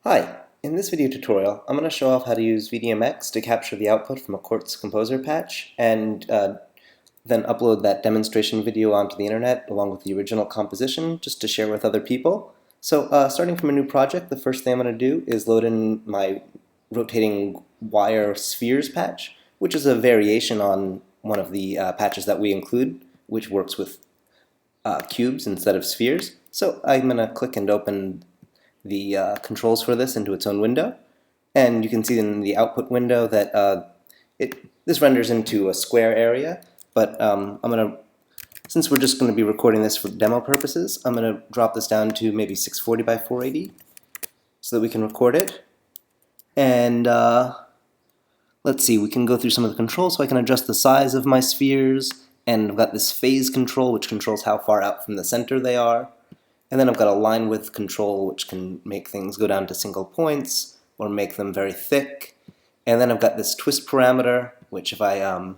Hi, in this video tutorial I'm going to show off how to use VDMX to capture the output from a Quartz Composer patch and then upload that demonstration video onto the internet along with the original composition just to share with other people. So starting from a new project, the first thing I'm going to do is load in my rotating wire spheres patch, which is a variation on one of the patches that we include, which works with cubes instead of spheres. So I'm going to click and open the controls for this into its own window, and you can see in the output window that this renders into a square area, but since we're just going to be recording this for demo purposes, I'm going to drop this down to maybe 640 by 480 so that we can record it. And let's see, we can go through some of the controls. So I can adjust the size of my spheres, and I've got this phase control, which controls how far out from the center they are. And then I've got a line width control, which can make things go down to single points or make them very thick. And then I've got this twist parameter, which if I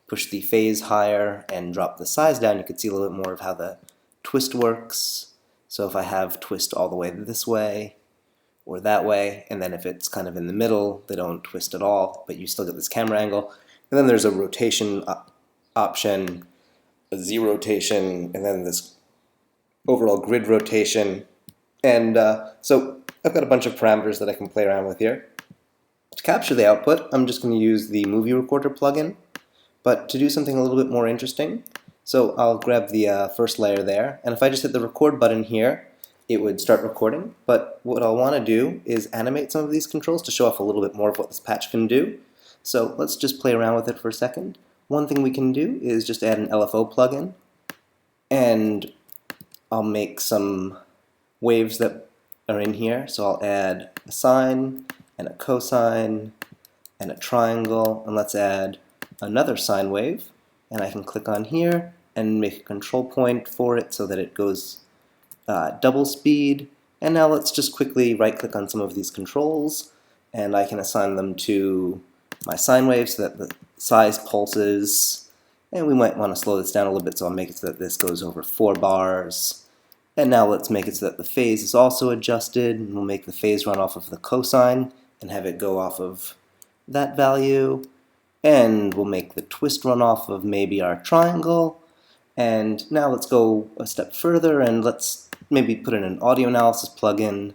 push the phase higher and drop the size down, you can see a little bit more of how the twist works. So if I have twist all the way this way or that way, and then if it's kind of in the middle, they don't twist at all, but you still get this camera angle. And then there's a rotation option, a Z rotation, and then this overall grid rotation. And so I've got a bunch of parameters that I can play around with here. To capture the output, I'm just going to use the movie recorder plugin, but to do something a little bit more interesting, so I'll grab the first layer there, and if I just hit the record button here, it would start recording. But what I'll want to do is animate some of these controls to show off a little bit more of what this patch can do. So let's just play around with it for a second. One thing we can do is just add an LFO plugin, and I'll make some waves that are in here. So I'll add a sine and a cosine and a triangle, and let's add another sine wave, and I can click on here and make a control point for it so that it goes double speed. And now let's just quickly right click on some of these controls, and I can assign them to my sine wave so that the size pulses, and we might want to slow this down a little bit, so I'll make it so that this goes over 4 bars. And now let's make it so that the phase is also adjusted, and we'll make the phase run off of the cosine and have it go off of that value. And we'll make the twist run off of maybe our triangle. And now let's go a step further, and let's maybe put in an audio analysis plugin,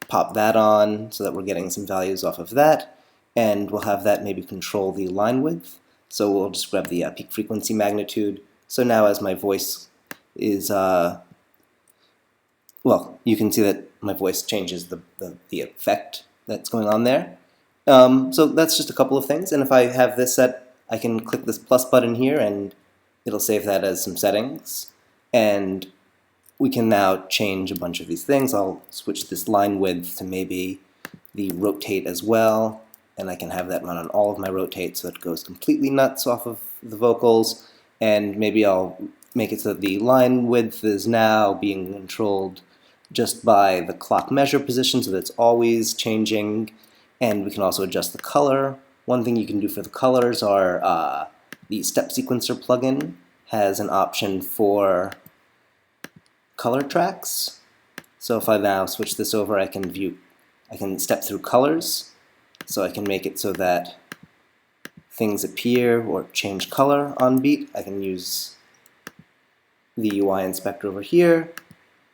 pop that on so that we're getting some values off of that. And we'll have that maybe control the line width. So we'll just grab the peak frequency magnitude. So now as my voice is well, you can see that my voice changes the effect that's going on there. So that's just a couple of things, and if I have this set, I can click this plus button here and it'll save that as some settings, and we can now change a bunch of these things. I'll switch this line width to maybe the rotate as well, and I can have that run on all of my rotates so it goes completely nuts off of the vocals, and maybe I'll make it so that the line width is now being controlled just by the clock measure position so that it's always changing, and we can also adjust the color. One thing you can do for the colors are the step sequencer plugin has an option for color tracks. So if I now switch this over, I can step through colors, so I can make it so that things appear or change color on beat. I can use the UI inspector over here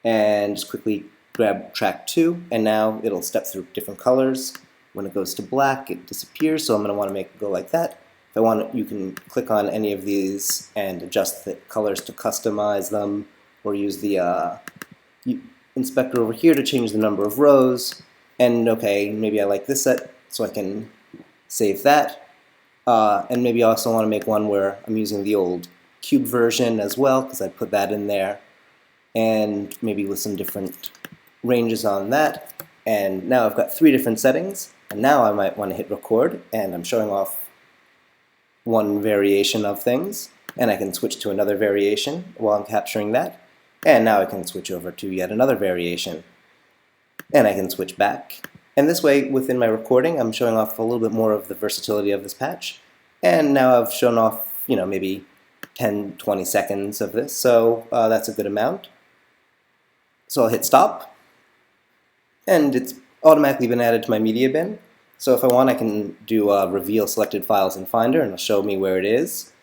and just quickly grab track 2, and now it'll step through different colors. When it goes to black, it disappears, so I'm going to want to make it go like that. If I want, you can click on any of these and adjust the colors to customize them, or use the inspector over here to change the number of rows. And okay, maybe I like this set, so I can save that. And maybe I also want to make one where I'm using the old cube version as well, because I put that in there, and maybe with some different ranges on that. And now I've got 3 different settings, and now I might want to hit record, and I'm showing off one variation of things, and I can switch to another variation while I'm capturing that, and now I can switch over to yet another variation, and I can switch back. And this way, within my recording, I'm showing off a little bit more of the versatility of this patch, and now I've shown off, maybe 10, 20 seconds of this, so that's a good amount. So I'll hit stop, and it's automatically been added to my media bin. So if I want, I can do reveal selected files in Finder, and it'll show me where it is.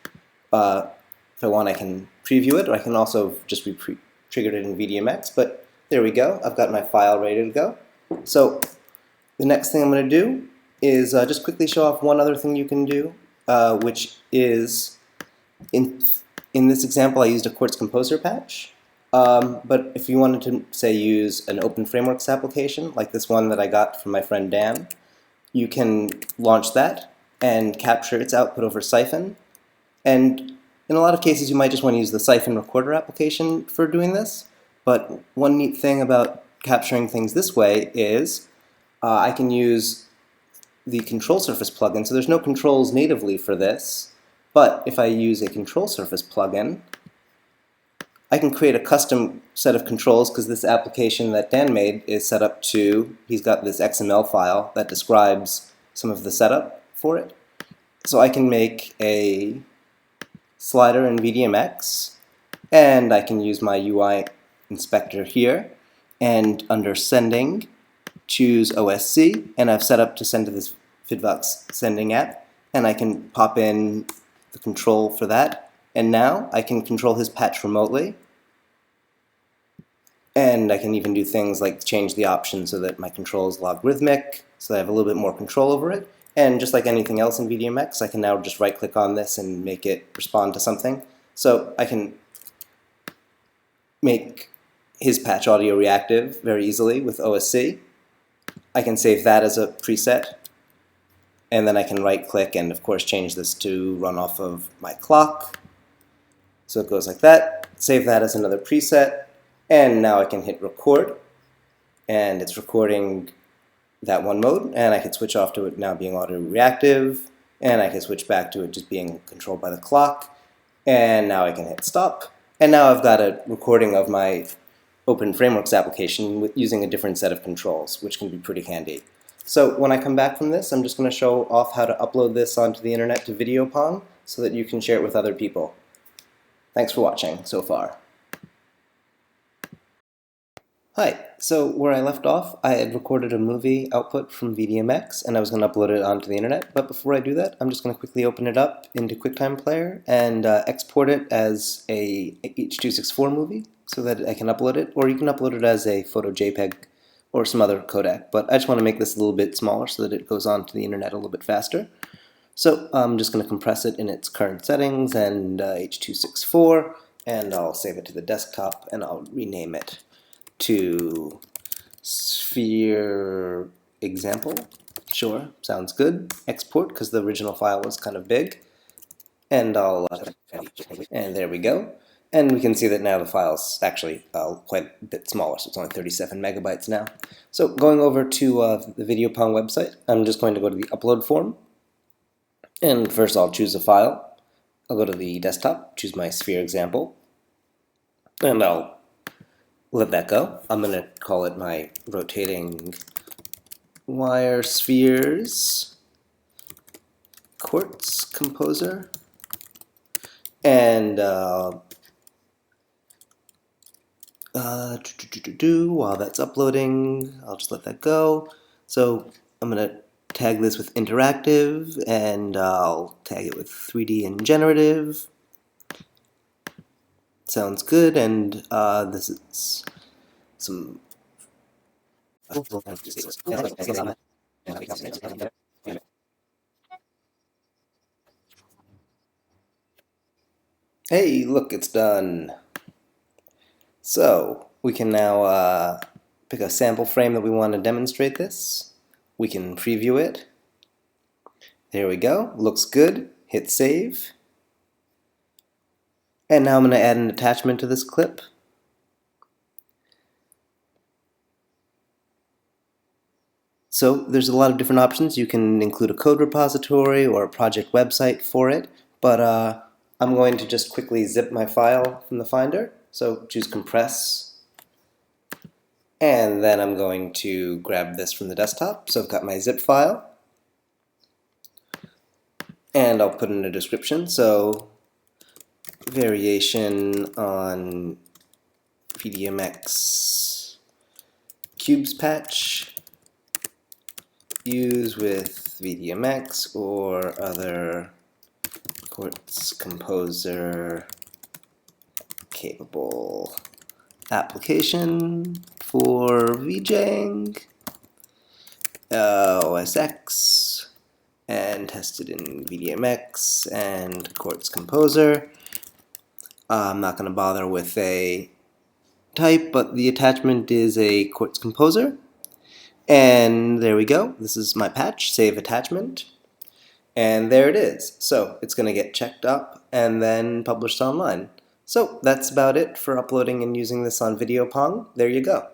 If I want, I can preview it, or I can also just triggered it in VDMX. But there we go. I've got my file ready to go. So the next thing I'm going to do is just quickly show off one other thing you can do, which is in this example I used a Quartz Composer patch. But if you wanted to, say, use an Open Frameworks application, like this one that I got from my friend Dan, you can launch that and capture its output over Siphon. And in a lot of cases, you might just want to use the Siphon Recorder application for doing this. But one neat thing about capturing things this way is I can use the Control Surface plugin. So there's no controls natively for this. But if I use a Control Surface plugin, I can create a custom set of controls, because this application that Dan made is set up to, he's got this XML file that describes some of the setup for it. So I can make a slider in VDMX, and I can use my UI inspector here, and under sending, choose OSC, and I've set up to send to this VidVox sending app, and I can pop in the control for that. And now I can control his patch remotely, and I can even do things like change the option so that my control is logarithmic, so that I have a little bit more control over it. And just like anything else in VDMX, I can now just right-click on this and make it respond to something. So I can make his patch audio reactive very easily with OSC. I can save that as a preset, and then I can right-click and, of course, change this to run off of my clock. So it goes like that, save that as another preset, and now I can hit record, and it's recording that one mode, and I can switch off to it now being auto-reactive, and I can switch back to it just being controlled by the clock, and now I can hit stop, and now I've got a recording of my Open Frameworks application using a different set of controls, which can be pretty handy. So when I come back from this, I'm just going to show off how to upload this onto the internet to VideoPong so that you can share it with other people. Thanks for watching so far. Hi, so where I left off, I had recorded a movie output from VDMX, and I was going to upload it onto the internet. But before I do that, I'm just going to quickly open it up into QuickTime Player and export it as a H.264 movie so that I can upload it. Or you can upload it as a photo JPEG or some other codec. But I just want to make this a little bit smaller so that it goes onto the internet a little bit faster. So I'm just going to compress it in its current settings and H.264, and I'll save it to the desktop, and I'll rename it to Sphere Example. Sure, sounds good. Export, because the original file was kind of big. And and there we go. And we can see that now the file's actually quite a bit smaller, so it's only 37 megabytes now. So going over to the VideoPong website, I'm just going to go to the upload form. And first I'll choose a file. I'll go to the desktop, choose my Sphere Example, and I'll let that go. I'm going to call it my rotating wire spheres Quartz Composer. And while that's uploading, I'll just let that go. So I'm going to tag this with interactive, and I'll tag it with 3D and generative. Sounds good, and this is some. Hey, look, it's done. So we can now pick a sample frame that we want to demonstrate this. We can preview it. There we go. Looks good. Hit save. And now I'm going to add an attachment to this clip. So there's a lot of different options. You can include a code repository or a project website for it, but I'm going to just quickly zip my file from the Finder. So choose compress, and then I'm going to grab this from the desktop. So I've got my zip file, and I'll put in a description. So variation on VDMX cubes patch, use with VDMX or other Quartz Composer capable application for VJing, OS X, and tested in VDMX and Quartz Composer. I'm not going to bother with a type, but the attachment is a Quartz Composer. And there we go. This is my patch, save attachment. And there it is. So it's going to get checked up and then published online. So that's about it for uploading and using this on VideoPong. There you go.